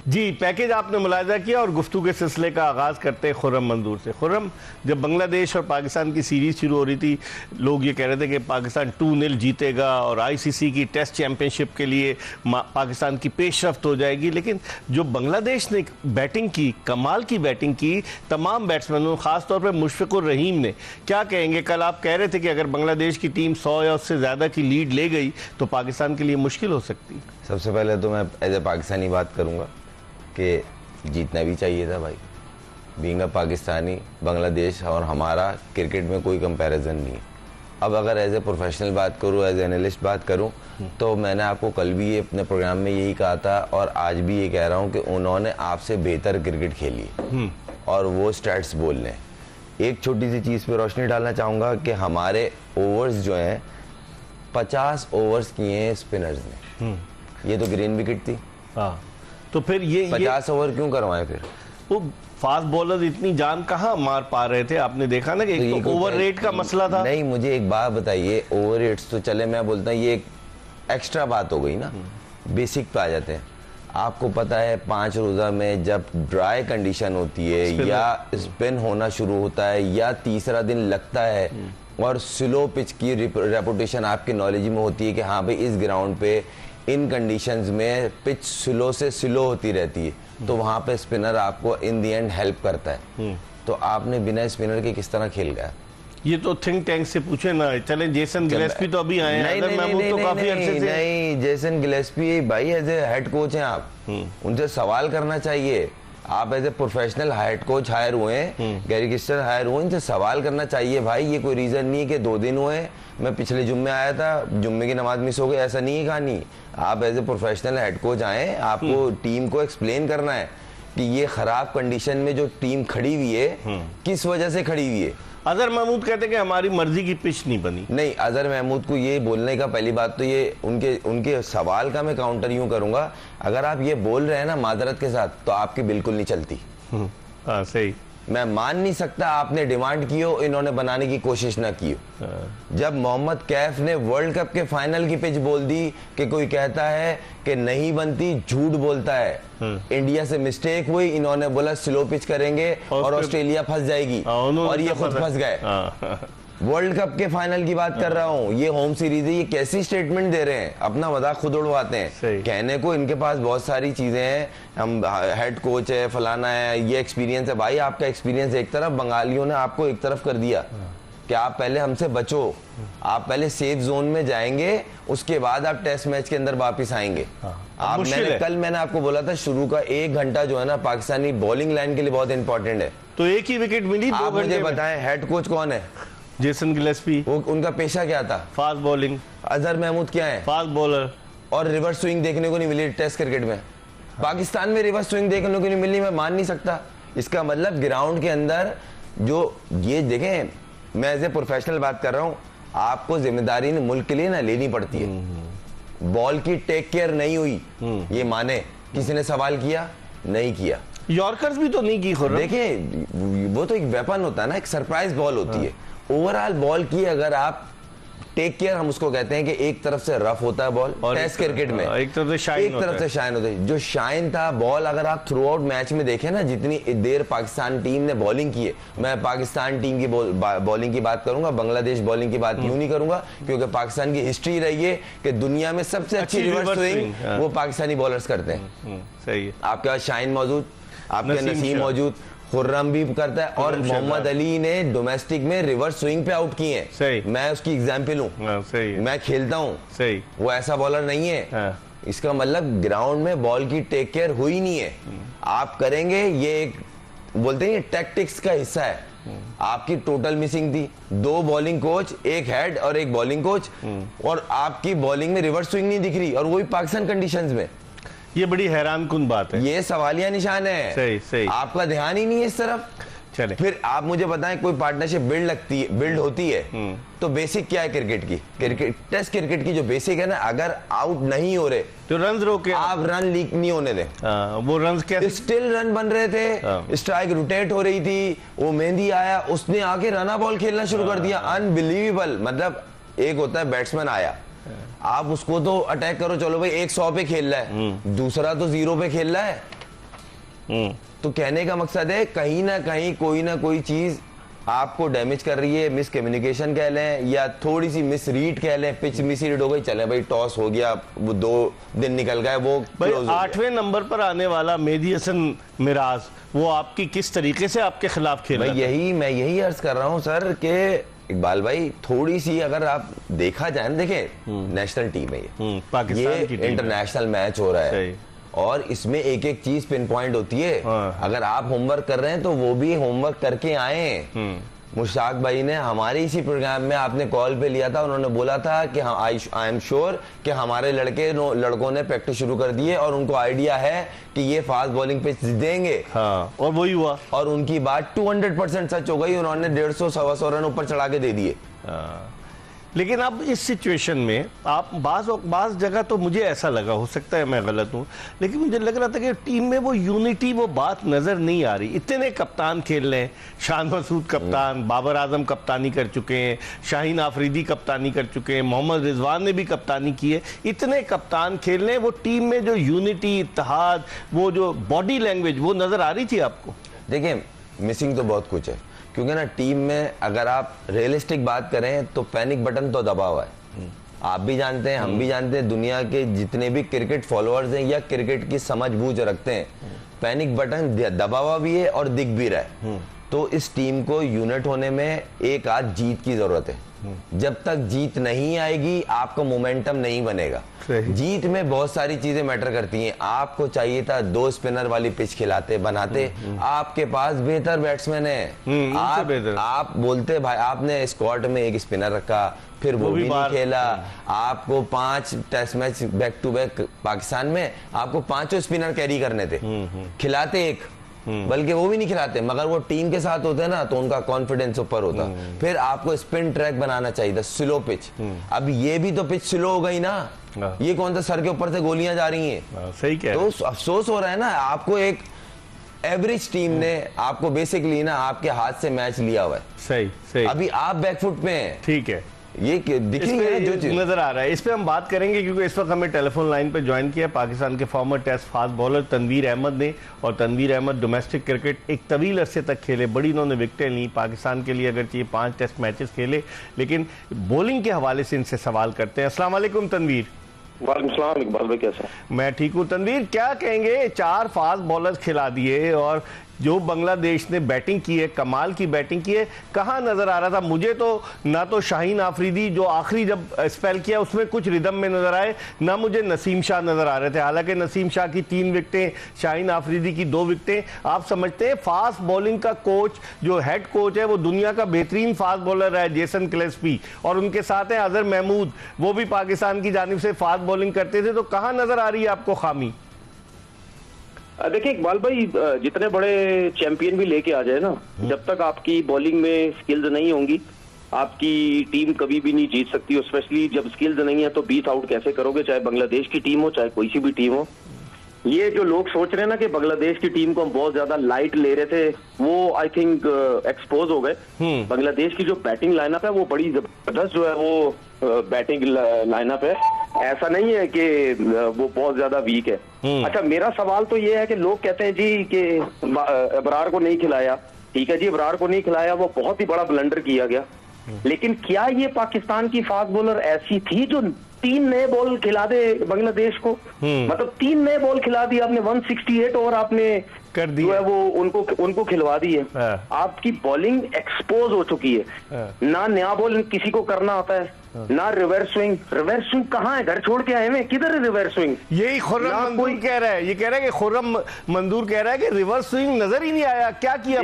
जी, package आपने मुलाहिजा किया और गुफ्तगू के सिलसिले का आगाज़ करते हैं खुर्रम मंजूर से। खुर्रम, जब बांग्लादेश और पाकिस्तान की सीरीज़ शुरू हो रही थी, लोग ये कह रहे थे कि पाकिस्तान 2-0 जीतेगा और आईसीसी की टेस्ट चैंपियनशिप के लिए पाकिस्तान की पेशरफ्त हो जाएगी। लेकिन जो बांग्लादेश ने बैटिंग की, कमाल की बैटिंग की तमाम बैट्समैनों, ख़ासतौर पर मुशफ़िकुर रहीम ने, क्या कहेंगे? कल आप कह रहे थे कि अगर बांग्लादेश की टीम 100 या उससे ज़्यादा की लीड ले गई तो पाकिस्तान के लिए मुश्किल हो सकती। सबसे पहले तो मैं एज ए पाकिस्तानी बात करूँगा कि जीतना भी चाहिए था भाई। बीइंग अ पाकिस्तानी, बांग्लादेश और हमारा क्रिकेट में कोई कंपैरिजन नहीं है। अब अगर एज ए प्रोफेशनल बात करूँ, एज ए एनालिस्ट बात करूँ, तो मैंने आपको कल भी ये अपने प्रोग्राम में यही कहा था और आज भी ये कह रहा हूँ कि उन्होंने आपसे बेहतर क्रिकेट खेली है और वो स्टैट्स बोल रहे हैं। एक छोटी सी चीज़ पे रोशनी डालना चाहूँगा कि हमारे ओवर्स जो हैं 50 ओवर्स किए हैं स्पिनर्स ने। ये तो ग्रीन विकेट थी। हाँ, तो फिर ये 50 ओवर क्यों करवाए? फिर वो फास्ट बॉलर इतनी जान कहाँ मार पा रहे थे? आपने देखा ना कि एक तो ओवर रेट का मसला था। नहीं, मुझे एक बात बताइए, ओवर रेट्स तो चले, मैं बोलता हूँ ये एक एक्स्ट्रा बात हो गई ना। बेसिक पे आ जाते हैं। आपको पता है 5 रोजा में जब ड्राई कंडीशन होती है या स्पिन होना शुरू होता है या तीसरा दिन लगता है और स्लो पिच की रेपुटेशन आपकी नॉलेज में होती है कि हाँ भाई इस ग्राउंड पे इन कंडीशंस में पिच स्लो से स्लो होती रहती है, तो वहां पे स्पिनर आपको इन दी एंड हेल्प करता है। तो आपने बिना स्पिनर के किस तरह खेल गया? ये तो थिंक टैंक से पूछे ना। चले जेसन गिलेस्पी तो अभी आए हैं। नहीं, जेसन गिलेस्पी भाई एज ए हेड कोच हैं आप, उनसे सवाल करना चाहिए। आप as a professional head coach hire हुए हैं, गैरी किस्टर हायर हुए, इनसे सवाल करना चाहिए भाई। ये कोई रीजन नहीं है कि 2 दिन हुए, मैं पिछले जुम्मे आया था, जुम्मे की नमाज मिस हो गई, ऐसा नहीं है कहानी। आप as a professional head coach आए, आपको टीम को एक्सप्लेन करना है कि ये खराब कंडीशन में जो टीम खड़ी हुई है किस वजह से खड़ी हुई है। अजहर महमूद कहते हैं कि हमारी मर्जी की पिच नहीं बनी। नहीं, अजहर महमूद को ये बोलने का पहली बात तो ये उनके सवाल का मैं काउंटर यूं करूंगा, अगर आप ये बोल रहे हैं ना माजरत के साथ, तो आपकी बिल्कुल नहीं चलती। हाँ, सही। मैं मान नहीं सकता आपने डिमांड की हो, इन्होंने बनाने की कोशिश ना की हो। जब मोहम्मद कैफ ने वर्ल्ड कप के फाइनल की पिच बोल दी कि कोई कहता है कि नहीं बनती, झूठ बोलता है। इंडिया से मिस्टेक हुई, इन्होंने बोला स्लो पिच करेंगे और ऑस्ट्रेलिया फंस जाएगी और ये खुद फंस गए। वर्ल्ड कप के फाइनल की बात कर रहा हूँ, ये होम सीरीज है, ये कैसी स्टेटमेंट दे रहे हैं? अपना मजाक खुद उड़वाते हैं। कहने को इनके पास बहुत सारी चीजें हैं, हम हेड कोच है, फलाना है, ये एक्सपीरियंस है। भाई आपका एक्सपीरियंस एक तरफ, बंगालियों ने आपको एक तरफ कर दिया कि आप पहले हमसे बचो, आप पहले सेफ जोन में जाएंगे, उसके बाद आप टेस्ट मैच के अंदर वापिस आएंगे। मैंने आपको बोला था शुरू का 1 घंटा जो है ना पाकिस्तानी बॉलिंग लाइन के लिए बहुत इंपॉर्टेंट है। तो एक ही विकेट मिली। आप मुझे बताएं हेड कोच कौन है? Jason Gillespie. वो उनका पेशा क्या था? Fast bowling. अजहर महमूद क्या है? Fast bowler. और रिवर्स स्विंग देखने को नहीं मिली टेस्ट क्रिकेट में। पाकिस्तान में रिवर्स स्विंग देखने को नहीं मिली, मैं मान नहीं सकता। इसका मतलब ग्राउंड के अंदर जो ये देखें, मैं एज ए प्रोफेशनल बात कर रहा हूँ, आपको जिम्मेदारी मुल्क के लिए ना लेनी पड़ती है। बॉल की टेक केयर नहीं हुई, ये माने। किसी ने सवाल किया? नहीं किया। यॉर्कर्स भी तो नहीं की। देखिए वो तो एक वेपन होता है ना, एक सरप्राइज बॉल होती है। ओवरऑल बॉल की अगर आप टेक केयर, हम उसको कहते हैं कि एक तरफ से रफ होता है बॉल टेस्ट क्रिकेट में, एक तरफ से शाइन होता है। जो शाइन था बॉल, अगर आप थ्रू आउट मैच में देखें ना, जितनी देर पाकिस्तान टीम ने बॉलिंग की है, मैं पाकिस्तान टीम की बॉलिंग की बात करूंगा, बांग्लादेश बॉलिंग की बात यूं नहीं करूंगा, क्योंकि पाकिस्तान की हिस्ट्री रही है कि दुनिया में सबसे अच्छी रिवर्स स्विंग वो पाकिस्तानी बॉलर्स करते हैं। सही है। आपके पास शाइन मौजूद, आपके नसीम मौजूद, खुर्रम भी करता है, और मोहम्मद अली ने डोमेस्टिक में रिवर्स स्विंग पे आउट किए हैं। सही। मैं उसकी एग्जांपल हूँ, मैं खेलता हूँ। सही। वो ऐसा बॉलर नहीं है। इसका मतलब ग्राउंड में बॉल की टेक केयर हुई नहीं है। आप करेंगे, ये एक बोलते हैं टैक्टिक्स का हिस्सा है। आपकी टोटल मिसिंग थी 2 बॉलिंग कोच, 1 हेड और 1 बॉलिंग कोच, और आपकी बॉलिंग में रिवर्स स्विंग नहीं दिख रही, और वो भी पाकिस्तान कंडीशंस में। ये बड़ी हैरान कुन बात है। ये सवालिया निशान है। सही सही। आपका ध्यान ही नहीं है इस तरफ। चले, फिर आप मुझे बताएं, कोई पार्टनरशिप बिल्ड होती है तो बेसिक क्या है क्रिकेट की? क्रिकेट टेस्ट क्रिकेट की जो बेसिक है ना, अगर आउट नहीं हो रहे तो रन रोके, आप रन लीक नहीं होने दें। वो रन कैसे? स्टिल रन बन रहे थे, स्ट्राइक रोटेट हो रही थी, वो मेहंदी आया, उसने आके रना बॉल खेलना शुरू कर दिया। अनबिलीवेबल। मतलब एक होता है बैट्समैन आया, आप उसको तो अटैक करो, चलो भाई 100 पे खेल रहा है, दूसरा तो 0 पे खेल रहा है, तो कहने का मकसद है कहीं ना कहीं कोई ना कोई चीज आपको डैमेज कर रही है, मिस कम्युनिकेशन कह लें या थोड़ी सी मिस रीड कह लें, पिच मिस रीड हो गई, चले भाई टॉस हो गया, वो 2 दिन निकल गए, वो भाई close हो गया। 8वें नंबर पर आने वाला मेहदी हसन मिराज वो आपकी किस तरीके से आपके खिलाफ खेल रहा था? मैं यही अर्ज कर रहा हूं सर कि इकबाल भाई थोड़ी सी अगर आप देखा जाए ना, देखें नेशनल टीम है ये, पाकिस्तान की टीम है। इंटरनेशनल मैच हो रहा है सही। और इसमें एक एक चीज पिन पॉइंट होती है। हाँ। अगर आप होमवर्क कर रहे हैं तो वो भी होमवर्क करके आए। मुश्ताक भाई ने हमारे इसी प्रोग्राम में आपने कॉल पे लिया था, उन्होंने बोला था कि आई एम श्योर कि हमारे लड़कों ने प्रैक्टिस शुरू कर दी है और उनको आइडिया है कि ये फास्ट बॉलिंग पिच देंगे। हाँ, और वही हुआ और उनकी बात 200% सच हो गई, उन्होंने 150-125 रन ऊपर चढ़ा के दे दिए। लेकिन अब इस सिचुएशन में आप बाज जगह तो मुझे ऐसा लगा, हो सकता है मैं गलत हूं, लेकिन मुझे लग रहा था कि टीम में वो यूनिटी, वो बात नजर नहीं आ रही। इतने कप्तान खेल रहे हैं, शान मसूद कप्तान, बाबर आजम कप्तानी कर चुके हैं, शाहीन आफरीदी कप्तानी कर चुके हैं, मोहम्मद रिजवान ने भी कप्तानी की है, इतने कप्तान खेल रहे हैं, वो टीम में जो यूनिटी, इत्तेहाद, वो जो बॉडी लैंग्वेज, वो नजर आ रही थी आपको? देखिए मिसिंग तो बहुत कुछ है, क्योंकि ना टीम में अगर आप रियलिस्टिक बात करें तो पैनिक बटन तो दबा हुआ है। आप भी जानते हैं, हम भी जानते हैं, दुनिया के जितने भी क्रिकेट फॉलोअर्स हैं या क्रिकेट की समझ बूझ रखते हैं, पैनिक बटन दबा हुआ भी है और दिख भी रहा है। तो इस टीम को यूनिट होने में एक आध जीत की जरूरत है। जब तक जीत नहीं आएगी आपका मोमेंटम नहीं बनेगा। जीत में बहुत सारी चीजें मैटर करती हैं। आपको चाहिए था 2 स्पिनर वाली पिच खिलाते बनाते, आपके पास बेहतर बैट्समैन है। आप बोलते भाई आपने स्क्वाड में एक स्पिनर रखा, फिर वो भी नहीं खेला। आपको 5 test match back to back Pakistan में आपको 5 स्पिनर कैरी करने थे, खिलाते एक, बल्कि वो भी नहीं खिलाते, मगर वो टीम के साथ होते ना तो उनका कॉन्फिडेंस ऊपर होता। फिर आपको स्पिन ट्रैक बनाना चाहिए था, स्लो पिच। अब ये भी तो पिच स्लो हो गई ना, ये कौन सा सर के ऊपर से गोलियां जा रही हैं। सही कह तो अफसोस हो रहा है ना, आपको एक एवरेज टीम ने आपको बेसिकली ना आपके हाथ से मैच लिया हुआ है। सही सही। अभी आप बैकफुट पे हैं। ठीक है, ये दिखेगा जो चीज नजर आ रहा है, इस पे हम बात करेंगे, क्योंकि इस वक्त हमें टेलीफोन लाइन पे ज्वाइन किया पाकिस्तान के former test fast bowler Tanveer Ahmed ने। और तनवीर अहमद डोमेस्टिक क्रिकेट एक तवील अरसे तक खेले, बड़ी इन्होंने विकेटें ली पाकिस्तान के लिए, अगर चाहिए 5 टेस्ट मैचेस खेले, लेकिन बॉलिंग के हवाले से इनसे सवाल करते हैं। अस्सलाम वालेकुम तनवीर। वालेकुम सलाम इकबाल भाई, कैसा? मैं ठीक हूँ। तनवीर, क्या कहेंगे, 4 फास्ट बॉलर्स खिला दिए और जो बांग्लादेश ने बैटिंग की है, कमाल की बैटिंग की है। कहाँ नजर आ रहा था मुझे तो, ना तो शाहीन आफरीदी जो आखिरी जब स्पेल किया उसमें कुछ रिदम में नजर आए, ना मुझे नसीम शाह नजर आ रहे थे। हालांकि नसीम शाह की 3 विकेटें, शाहीन आफरीदी की 2 विकेटें। आप समझते हैं फास्ट बॉलिंग का कोच, जो हेड कोच है, वो दुनिया का बेहतरीन फास्ट बॉलर है जेसन क्लेस्पी, और उनके साथ हैं अजहर महमूद, वो भी पाकिस्तान की जानिब से फास्ट बॉलिंग करते थे। तो कहाँ नजर आ रही है आपको खामी? देखिए इकबाल भाई, जितने बड़े चैंपियन भी लेके आ जाए ना, जब तक आपकी बॉलिंग में स्किल्स नहीं होंगी आपकी टीम कभी भी नहीं जीत सकती। स्पेशली जब स्किल्स नहीं है तो 20 आउट कैसे करोगे, चाहे बांग्लादेश की टीम हो चाहे कोई सी भी टीम हो। ये जो लोग सोच रहे हैं ना कि बांग्लादेश की टीम को हम बहुत ज्यादा लाइट ले रहे थे, वो आई थिंक एक्सपोज हो गए। बांग्लादेश की जो बैटिंग लाइनअप है वो बड़ी जबरदस्त जो है वो बैटिंग लाइनअप है, ऐसा नहीं है कि वो बहुत ज्यादा वीक है। अच्छा, मेरा सवाल तो ये है कि लोग कहते हैं जी कि अबरार को नहीं खिलाया। ठीक है जी, अबरार को नहीं खिलाया, वो बहुत ही बड़ा ब्लंडर किया गया, लेकिन क्या ये पाकिस्तान की फास्ट बॉलर ऐसी थी जो 3 नए बॉल खिला दे बांग्लादेश को? मतलब 3 नए बॉल खिला दिए आपने, 168 और आपने कर दी जो है वो उनको खिलवा दी है। आपकी बॉलिंग एक्सपोज हो चुकी है। ना नया बॉल किसी को करना आता है, ना रिवर्स स्विंग। रिवर्स स्विंग कहाँ है? घर छोड़ के आए हैं, किधर है रिवर्स स्विंग? यही खुर्रम मंजूर कह रहा है, ये कह रहा है कि खुर्रम मंजूर कह रहा है कि रिवर्स स्विंग नजर ही नहीं आया। क्या किया?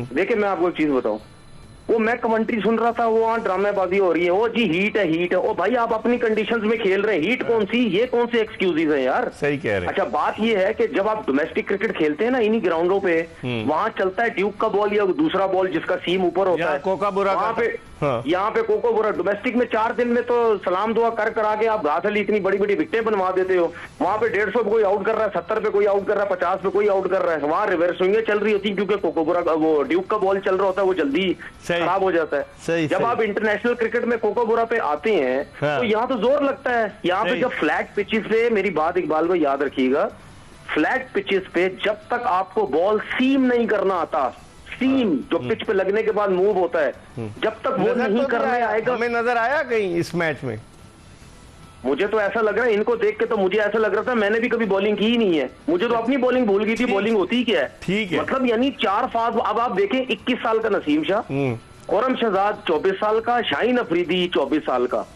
देखिए मैं आपको एक चीज बताऊं, वो मैं कमेंट्री सुन रहा था, वो वहाँ ड्रामेबाजी हो रही है, वो जी हीट है हीट है। ओ भाई, आप अपनी कंडीशंस में खेल रहे हैं, हीट कौन सी? ये कौन से एक्सक्यूजेज है यार? सही कह रहे हैं। अच्छा, बात ये है कि जब आप डोमेस्टिक क्रिकेट खेलते हैं ना इन्हीं ग्राउंडों पे, वहां चलता है ड्यूक का बॉल या दूसरा बॉल जिसका सीम ऊपर होता है, वहां पे यहाँ पे कोकोबुरा। डोमेस्टिक में 4 दिन में तो सलाम दुआ कर करा के आप घास अली इतनी बड़ी बड़ी विकेटें बनवा देते हो। वहां पे 150 पे कोई आउट कर रहा है, 70 पे कोई आउट कर रहा है, 50 पे कोई आउट कर रहा है। वहां रिवर्स स्विंगें चल रही होती, क्योंकि कोकोबुरा वो ड्यूक का बॉल चल रहा होता है, वो जल्दी खराब हो जाता है। जब आप इंटरनेशनल क्रिकेट में कोकोबुरा पे आते हैं तो यहाँ तो जोर लगता है। यहाँ पे जब फ्लैट पिचेस पे, मेरी बात इकबाल भाई याद रखिएगा, फ्लैट पिचेस पे जब तक आपको बॉल सीम नहीं करना आता, सीम जो पिच पे लगने के बाद मूव होता है, जब तक वो नजर नहीं तो करने आया, आएगा। हमें नजर आया कहीं इस मैच में? मुझे तो ऐसा लग रहा है, इनको देख के तो मुझे ऐसा लग रहा था मैंने भी कभी बॉलिंग की ही नहीं है, मुझे तो अपनी बॉलिंग भूल गई थी, बॉलिंग होती ही क्या है। ठीक है। मतलब यानी 4 फास्ट। अब आप देखें 21 साल का नसीम शाह, खुर्रम शहजाद 24 साल का, शाहीन अफरीदी 24 साल का,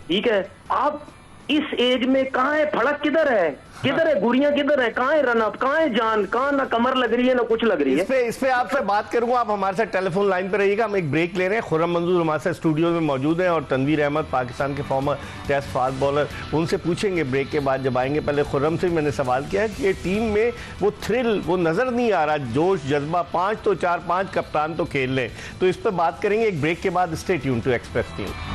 ठीक है। आप इस एज में कहाँ है, फड़क किधर है, किधर है गुड़ियां, किधर है, कहाँ है रन अप, कहाँ है जान, कहाँ ना कमर लग रही है ना कुछ लग रही है। इस पे आपसे बात करूंगा, आप हमारे साथ टेलीफोन लाइन पे रहिएगा, हम एक ब्रेक ले रहे हैं। खुर्रम मंजूर हमारे साथ स्टूडियो में मौजूद हैं और तनवीर अहमद पाकिस्तान के फॉर्मर टेस्ट फास्ट बॉलर, उनसे पूछेंगे ब्रेक के बाद जब आएंगे। पहले खुर्रम से मैंने सवाल किया है कि ये टीम में वो थ्रिल वो नजर नहीं आ रहा, जोश जज्बा, 5 तो 4-5 कप्तान तो खेल लें, तो इस पर बात करेंगे एक ब्रेक के बाद। Stay tune to Express team.